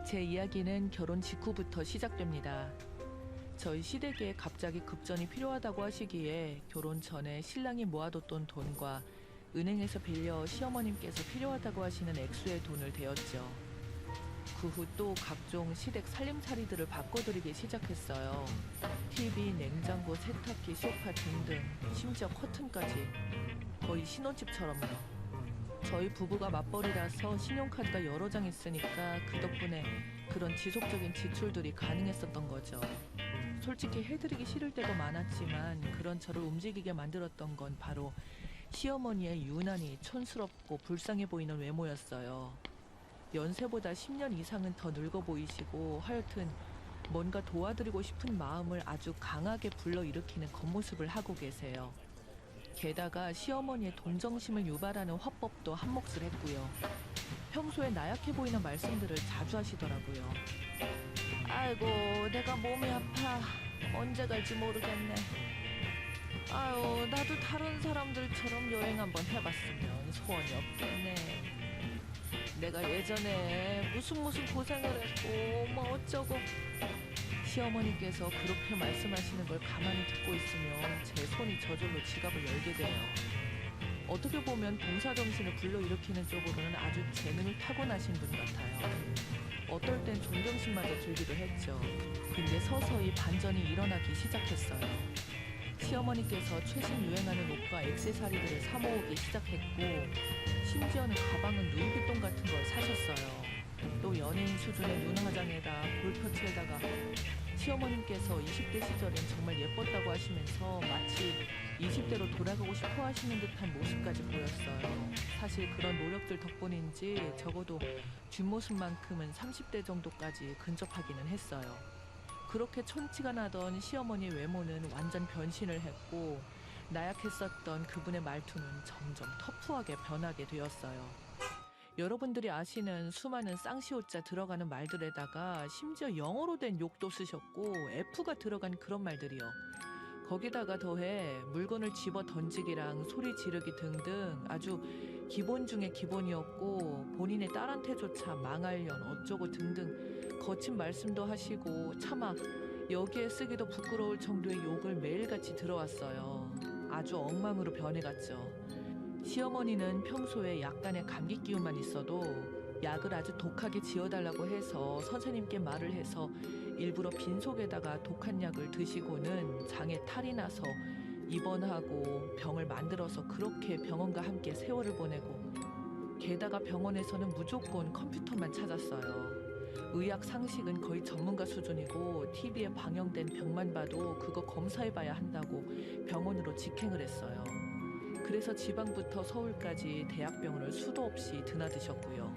제 이야기는 결혼 직후부터 시작됩니다. 저희 시댁에 갑자기 급전이 필요하다고 하시기에 결혼 전에 신랑이 모아뒀던 돈과 은행에서 빌려 시어머님께서 필요하다고 하시는 액수의 돈을 대었죠. 그 후 또 각종 시댁 살림살이들을 바꿔드리기 시작했어요. TV, 냉장고, 세탁기, 소파 등등, 심지어 커튼까지. 거의 신혼집처럼요. 저희 부부가 맞벌이라서 신용카드가 여러 장 있으니까 그 덕분에 그런 지속적인 지출들이 가능했었던 거죠. 솔직히 해드리기 싫을 때도 많았지만 그런 저를 움직이게 만들었던 건 바로 시어머니의 유난히 촌스럽고 불쌍해 보이는 외모였어요. 연세보다 10년 이상은 더 늙어 보이시고 하여튼 뭔가 도와드리고 싶은 마음을 아주 강하게 불러일으키는 겉모습을 하고 계세요. 게다가 시어머니의 동정심을 유발하는 화법도 한몫을 했고요. 평소에 나약해 보이는 말씀들을 자주 하시더라고요. 아이고, 내가 몸이 아파. 언제 갈지 모르겠네. 아유, 나도 다른 사람들처럼 여행 한번 해봤으면 소원이 없겠네. 내가 예전에 무슨 고생을 했고 뭐 어쩌고. 시어머니께서 그렇게 말씀하시는 걸 가만히 듣고 있으면 제 손이 저절로 지갑을 열게 돼요. 어떻게 보면 봉사정신을 불러일으키는 쪽으로는 아주 재능을 타고나신 분 같아요. 어떨 땐 존경심마저 들기도 했죠. 근데 서서히 반전이 일어나기 시작했어요. 시어머니께서 최신 유행하는 옷과 액세서리들을 사모으기 시작했고 심지어는 가방은 루이비통 같은 걸 사셨어요. 또 연예인 수준의 눈 화장에다 볼터치에다가 시어머님께서 20대 시절엔 정말 예뻤다고 하시면서 마치 20대로 돌아가고 싶어 하시는 듯한 모습까지 보였어요. 사실 그런 노력들 덕분인지 적어도 뒷모습만큼은 30대 정도까지 근접하기는 했어요. 그렇게 촌티가 나던 시어머니 외모는 완전 변신을 했고 나약했었던 그분의 말투는 점점 터프하게 변하게 되었어요. 여러분들이 아시는 수많은 쌍시옷자 들어가는 말들에다가 심지어 영어로 된 욕도 쓰셨고 F가 들어간 그런 말들이요. 거기다가 더해 물건을 집어 던지기랑 소리 지르기 등등 아주 기본 중에 기본이었고 본인의 딸한테조차 망할년 어쩌고 등등 거친 말씀도 하시고 차마 여기에 쓰기도 부끄러울 정도의 욕을 매일같이 들어왔어요. 아주 엉망으로 변해갔죠. 시어머니는 평소에 약간의 감기 기운만 있어도 약을 아주 독하게 지어달라고 해서 선생님께 말을 해서 일부러 빈속에다가 독한 약을 드시고는 장에 탈이 나서 입원하고 병을 만들어서 그렇게 병원과 함께 세월을 보내고 게다가 병원에서는 무조건 컴퓨터만 찾았어요. 의학 상식은 거의 전문가 수준이고 TV에 방영된 병만 봐도 그거 검사해봐야 한다고 병원으로 직행을 했어요. 그래서 지방부터 서울까지 대학병원을 수도 없이 드나드셨고요.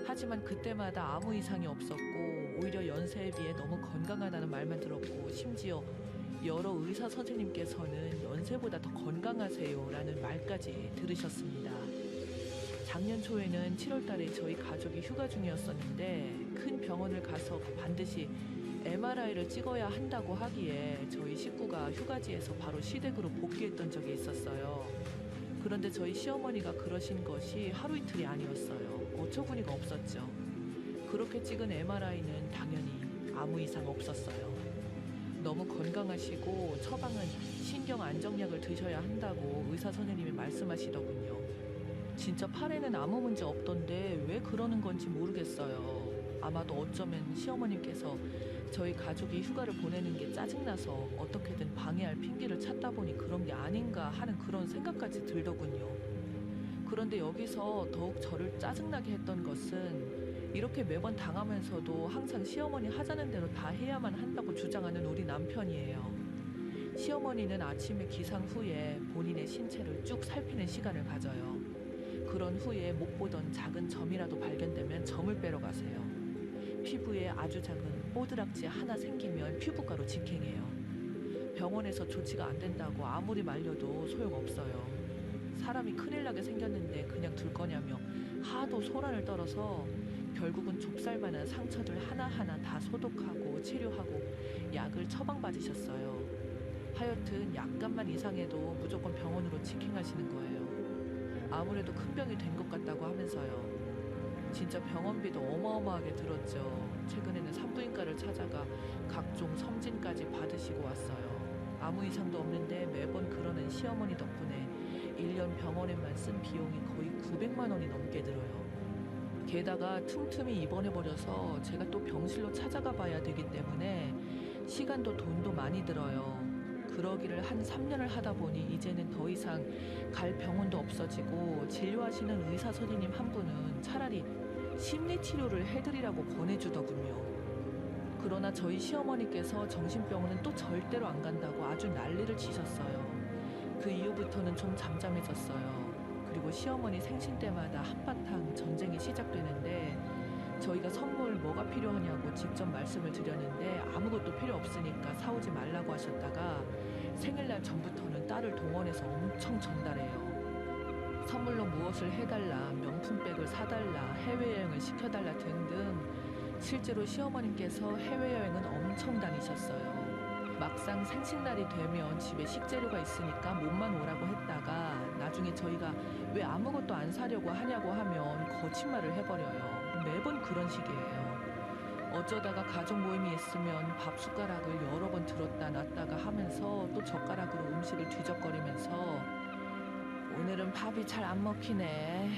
하지만 그때마다 아무 이상이 없었고 오히려 연세에 비해 너무 건강하다는 말만 들었고 심지어 여러 의사 선생님께서는 연세보다 더 건강하세요 라는 말까지 들으셨습니다. 작년 초에는 7월 달에 저희 가족이 휴가 중이었었는데 큰 병원을 가서 반드시 MRI를 찍어야 한다고 하기에 저희 식구가 휴가지에서 바로 시댁으로 복귀했던 적이 있었어요. 그런데 저희 시어머니가 그러신 것이 하루 이틀이 아니었어요. 어처구니가 없었죠. 그렇게 찍은 MRI는 당연히 아무 이상 없었어요. 너무 건강하시고 처방은 신경 안정약을 드셔야 한다고 의사 선생님이 말씀하시더군요. 진짜 팔에는 아무 문제 없던데 왜 그러는 건지 모르겠어요. 아마도 어쩌면 시어머님께서 저희 가족이 휴가를 보내는 게 짜증나서 어떻게든 방해할 핑계를 찾다 보니 그런 게 아닌가 하는 그런 생각까지 들더군요. 그런데 여기서 더욱 저를 짜증나게 했던 것은 이렇게 매번 당하면서도 항상 시어머니 하자는 대로 다 해야만 한다고 주장하는 우리 남편이에요. 시어머니는 아침에 기상 후에 본인의 신체를 쭉 살피는 시간을 가져요. 그런 후에 못 보던 작은 점이라도 발견되면 점을 빼러 가세요. 피부에 아주 작은 뽀드락지 하나 생기면 피부과로 직행해요. 병원에서 조치가 안 된다고 아무리 말려도 소용없어요. 사람이 큰일 나게 생겼는데 그냥 둘 거냐며 하도 소란을 떨어서 결국은 좁쌀만한 상처들 하나하나 다 소독하고 치료하고 약을 처방받으셨어요. 하여튼 약간만 이상해도 무조건 병원으로 직행하시는 거예요. 아무래도 큰 병이 된 것 같다고 하면서요. 진짜 병원비도 어마어마하게 들었죠. 최근에는 산부인과를 찾아가 각종 섬진까지 받으시고 왔어요. 아무 이상도 없는데 매번 그러는 시어머니 덕분에 1년 병원에만 쓴 비용이 거의 900만 원이 넘게 들어요. 게다가 틈틈이 입원해버려서 제가 또 병실로 찾아가 봐야 되기 때문에 시간도 돈도 많이 들어요. 그러기를 한 3년을 하다 보니 이제는 더 이상 갈 병원도 없어지고 진료하시는 의사 선생님 한 분은 차라리 심리치료를 해드리라고 권해주더군요. 그러나 저희 시어머니께서 정신병원은 또 절대로 안 간다고 아주 난리를 치셨어요. 그 이후부터는 좀 잠잠해졌어요. 그리고 시어머니 생신 때마다 한바탕 전쟁이 시작되는데 저희가 선물 뭐가 필요하냐고 직접 말씀을 드렸는데 아무것도 필요 없으니까 사오지 말라고 하셨다가 생일날 전부터는 딸을 동원해서 엄청 전달해요. 선물로 무엇을 해달라, 명품백을 사달라, 해외여행을 시켜달라 등등. 실제로 시어머님께서 해외여행은 엄청 다니셨어요. 막상 생신날이 되면 집에 식재료가 있으니까 몸만 오라고 했다가 나중에 저희가 왜 아무것도 안 사려고 하냐고 하면 거짓말을 해버려요. 매번 그런 식이에요. 어쩌다가 가족 모임이 있으면 밥 숟가락을 여러 번 들었다 놨다가 하면서 또 젓가락으로 음식을 뒤적거리면서 오늘은 밥이 잘 안 먹히네.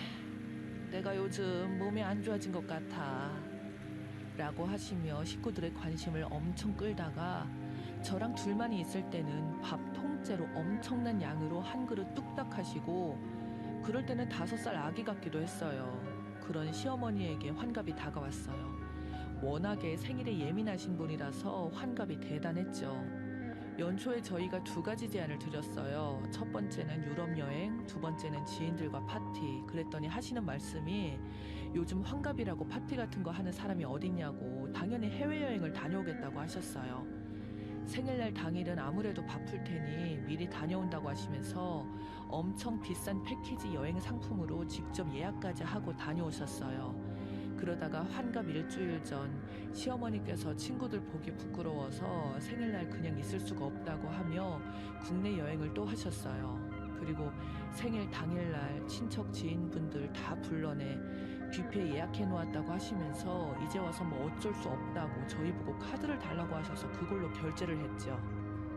내가 요즘 몸이 안 좋아진 것 같아. 라고 하시며 식구들의 관심을 엄청 끌다가 저랑 둘만이 있을 때는 밥 통째로 엄청난 양으로 한 그릇 뚝딱 하시고 그럴 때는 5살 아기 같기도 했어요. 그런 시어머니에게 환갑이 다가왔어요. 워낙에 생일에 예민하신 분이라서 환갑이 대단했죠. 연초에 저희가 2가지 제안을 드렸어요. 첫 번째는 유럽 여행, 두 번째는 지인들과 파티. 그랬더니 하시는 말씀이 요즘 환갑이라고 파티 같은 거 하는 사람이 어딨냐고 당연히 해외여행을 다녀오겠다고 하셨어요. 생일날 당일은 아무래도 바쁠 테니 미리 다녀온다고 하시면서 엄청 비싼 패키지 여행 상품으로 직접 예약까지 하고 다녀오셨어요. 그러다가 환갑 일주일 전 시어머니께서 친구들 보기 부끄러워서 생일날 그냥 있을 수가 없다고 하며 국내 여행을 또 하셨어요. 그리고 생일 당일날 친척 지인분들 다 불러내 뷔페 예약해 놓았다고 하시면서 이제 와서 뭐 어쩔 수 없다고 저희 보고 카드를 달라고 하셔서 그걸로 결제를 했죠.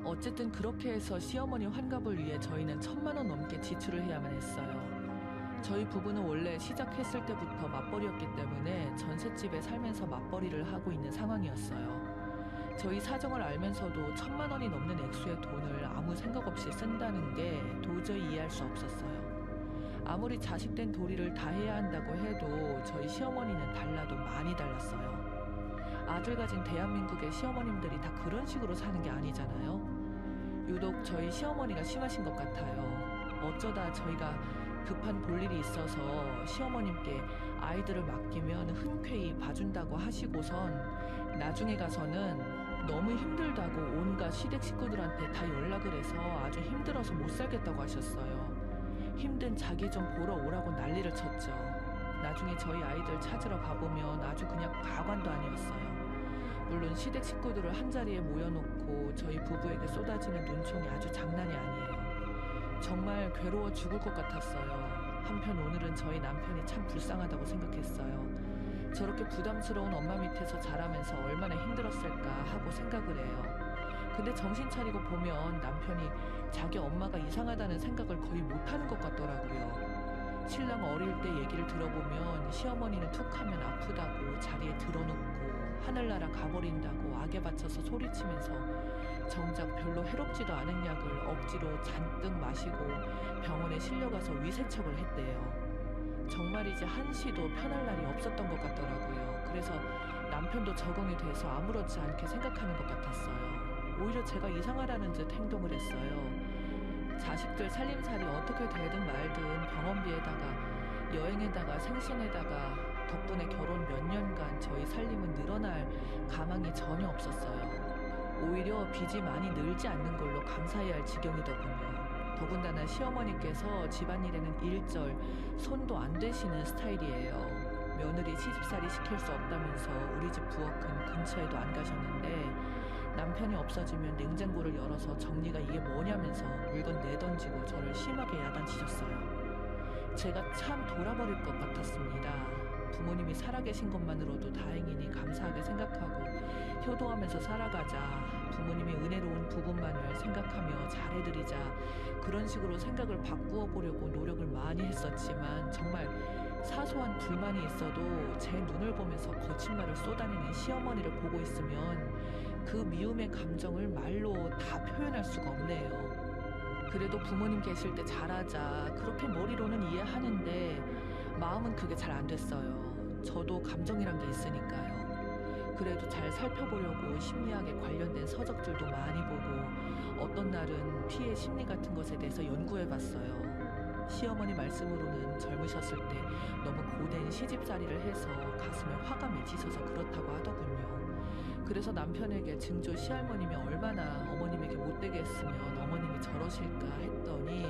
어쨌든 그렇게 해서 시어머니 환갑을 위해 저희는 1,000만 원 넘게 지출을 해야만 했어요. 저희 부부는 원래 시작했을 때부터 맞벌이였기 때문에 전셋집에 살면서 맞벌이를 하고 있는 상황이었어요. 저희 사정을 알면서도 1,000만 원이 넘는 액수의 돈을 아무 생각 없이 쓴다는 게 도저히 이해할 수 없었어요. 아무리 자식된 도리를 다 해야 한다고 해도 저희 시어머니는 달라도 많이 달랐어요. 아들 가진 대한민국의 시어머님들이 다 그런 식으로 사는 게 아니잖아요. 유독 저희 시어머니가 심하신 것 같아요. 어쩌다 저희가 급한 볼일이 있어서 시어머님께 아이들을 맡기면 흔쾌히 봐준다고 하시고선 나중에 가서는 너무 힘들다고 온갖 시댁 식구들한테 다 연락을 해서 아주 힘들어서 못 살겠다고 하셨어요. 힘든 자기 좀 보러 오라고 난리를 쳤죠. 나중에 저희 아이들 찾으러 가보면 아주 그냥 가관도 아니었어요. 물론 시댁 식구들을 한자리에 모여놓고 저희 부부에게 쏟아지는 눈총이 아주 장난이 아니에요. 정말 괴로워 죽을 것 같았어요. 한편 오늘은 저희 남편이 참 불쌍하다고 생각했어요. 저렇게 부담스러운 엄마 밑에서 자라면서 얼마나 힘들었을까 하고 생각을 해요. 근데 정신 차리고 보면 남편이 자기 엄마가 이상하다는 생각을 거의 못하는 것 같더라고요. 신랑 어릴 때 얘기를 들어보면 시어머니는 툭하면 아프다고 자리에 들어눕고 하늘나라 가버린다고 악에 받쳐서 소리치면서 정작 별로 해롭지도 않은 약을 억지로 잔뜩 마시고 병원에 실려가서 위세척을 했대요. 정말이지 한시도 편할 날이 없었던 것 같더라고요. 그래서 남편도 적응이 돼서 아무렇지 않게 생각하는 것 같았어요. 오히려 제가 이상하다는 듯 행동을 했어요. 자식들 살림살이 어떻게 되든 말든 병원비에다가 여행에다가 생신에다가 덕분에 결혼 몇 년간 저희 살림은 늘어날 가망이 전혀 없었어요. 오히려 빚이 많이 늘지 않는 걸로 감사해야 할 지경이더군요. 더군다나 시어머니께서 집안일에는 일절 손도 안 대시는 스타일이에요. 며느리 시집살이 시킬 수 없다면서 우리 집 부엌은 근처에도 안 가셨는데 남편이 없어지면 냉장고를 열어서 정리가 이게 뭐냐면서 물건 내던지고 저를 심하게 야단치셨어요. 제가 참 돌아버릴 것 같았습니다. 부모님이 살아계신 것만으로도 다행이니 감사하게 생각하고 효도하면서 살아가자. 부모님의 은혜로운 부분만을 생각하며 잘해드리자. 그런 식으로 생각을 바꾸어 보려고 노력을 많이 했었지만 정말 사소한 불만이 있어도 제 눈을 보면서 거친 말을 쏟아내는 시어머니를 보고 있으면 그 미움의 감정을 말로 다 표현할 수가 없네요. 그래도 부모님 계실 때 잘하자. 그렇게 머리로는 이해하는데 마음은 그게 잘 안 됐어요. 저도 감정이란 게 있으니까요. 그래도 잘 살펴보려고 심리학에 관련된 서적들도 많이 보고 어떤 날은 피해 심리 같은 것에 대해서 연구해봤어요. 시어머니 말씀으로는 젊으셨을 때 너무 고된 시집살이를 해서 가슴에 화가 맺히셔서 그렇다고 하더군요. 그래서 남편에게 증조 시할머님이 얼마나 어머님에게 못되게 했으면 어머님이 저러실까 했더니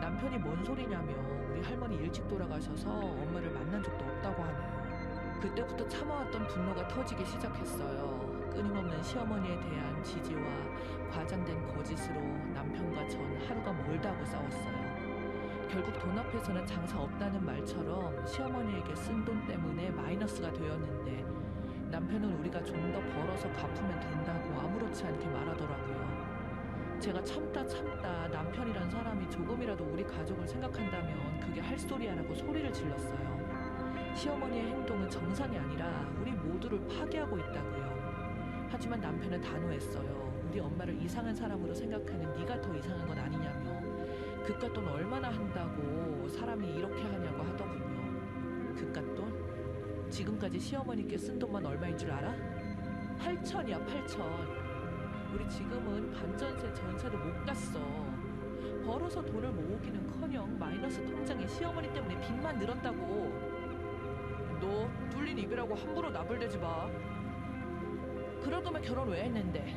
남편이 뭔 소리냐며 우리 할머니 일찍 돌아가셔서 엄마를 만난 적도 없다고 하네요. 그때부터 참아왔던 분노가 터지기 시작했어요. 끊임없는 시어머니에 대한 지지와 과장된 거짓으로 남편과 전 하루가 멀다고 싸웠어요. 결국 돈 앞에서는 장사 없다는 말처럼 시어머니에게 쓴 돈 때문에 마이너스가 되었는데 남편은 우리가 좀 더 벌어서 갚으면 된다고 아무렇지 않게 말하더라고요. 제가 참다 남편이란 사람이 조금이라도 우리 가족을 생각한다면 그게 할 소리야라고 소리를 질렀어요. 시어머니의 행동은 정상이 아니라 우리 모두를 파괴하고 있다고요. 하지만 남편은 단호했어요. 우리 엄마를 이상한 사람으로 생각하는 네가 더 이상한 건 아니냐며. 그깟 돈 얼마나 한다고 사람이 이렇게 하냐고 하더군요. 그깟 돈? 지금까지 시어머니께 쓴 돈만 얼마인 줄 알아? 8천이야 8천. 우리 지금은 반전세 전세도 못 갔어. 벌어서 돈을 모으기는커녕 마이너스 통장에 시어머니 때문에 빚만 늘었다고. 너 뚫린 입이라고 함부로 나불대지 마. 그럴 거면 결혼 왜 했는데.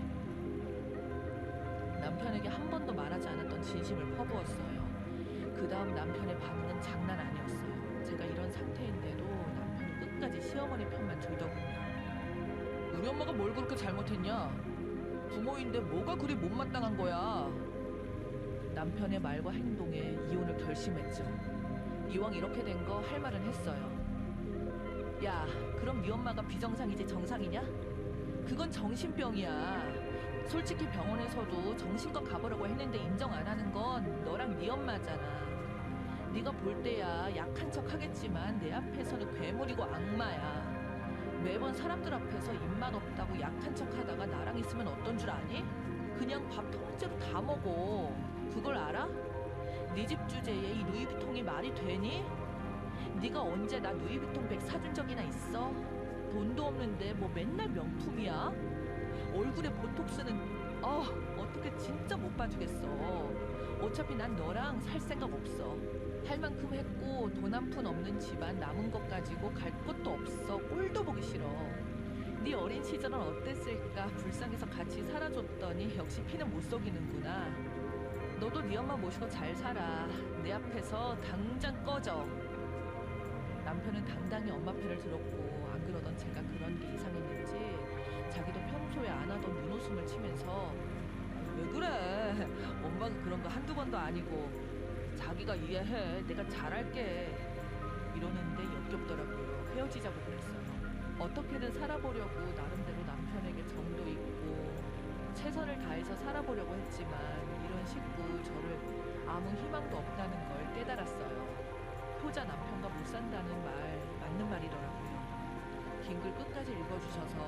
남편에게 한 번도 말하지 않았던 진심을 퍼부었어요. 그 다음 남편의 반응은 장난 아니었어요. 제가 이런 상태인데도 남편은 끝까지 시어머니 편만 들더군요. 우리 엄마가 뭘 그렇게 잘못했냐? 부모인데 뭐가 그리 못마땅한 거야? 남편의 말과 행동에 이혼을 결심했죠. 이왕 이렇게 된 거 할 말은 했어요. 야, 그럼 네 엄마가 비정상이지 정상이냐? 그건 정신병이야. 솔직히 병원에서도 정신과 가보라고 했는데 인정 안 하는 건 너랑 네 엄마잖아. 네가 볼 때야 약한 척 하겠지만 내 앞에서는 괴물이고 악마야. 매번 사람들 앞에서 입맛 없다고 약한 척 하다가 나랑 있으면 어떤 줄 아니? 그냥 밥 통째로 다 먹어. 그걸 알아? 네 집 주제에 이 루이비통이 말이 되니? 네가 언제 나 루이비통 백 사준 적이나 있어? 돈도 없는데 뭐 맨날 명품이야? 얼굴에 보톡스는 어떻게 진짜 못 봐주겠어. 어차피 난 너랑 살 생각 없어. 할 만큼 했고 돈 한 푼 없는 집안 남은 것 가지고 갈 곳도 없어. 꼴도 보기 싫어. 네 어린 시절은 어땠을까? 불쌍해서 같이 살아줬더니 역시 피는 못 속이는구나. 너도 네 엄마 모시고 잘 살아. 내 앞에서 당장 꺼져. 남편은 당당히 엄마 편을 들었고 안 그러던 제가 그런 게 이상했는지 자기도 평소에 안 하던 눈웃음을 치면서 왜 그래? 엄마가 그런 거 한두 번도 아니고 자기가 이해해. 내가 잘할게. 이러는데 역겹더라고요. 헤어지자고 그랬어요. 어떻게든 살아보려고 나름대로 남편에게 정도 있고 최선을 다해서 살아보려고 했지만 이런 식구 저를 아무 희망도 없다는 걸 깨달았어요. 효자 남편과 못 산다는 말 맞는 말이더라고요. 긴 글 끝까지 읽어주셔서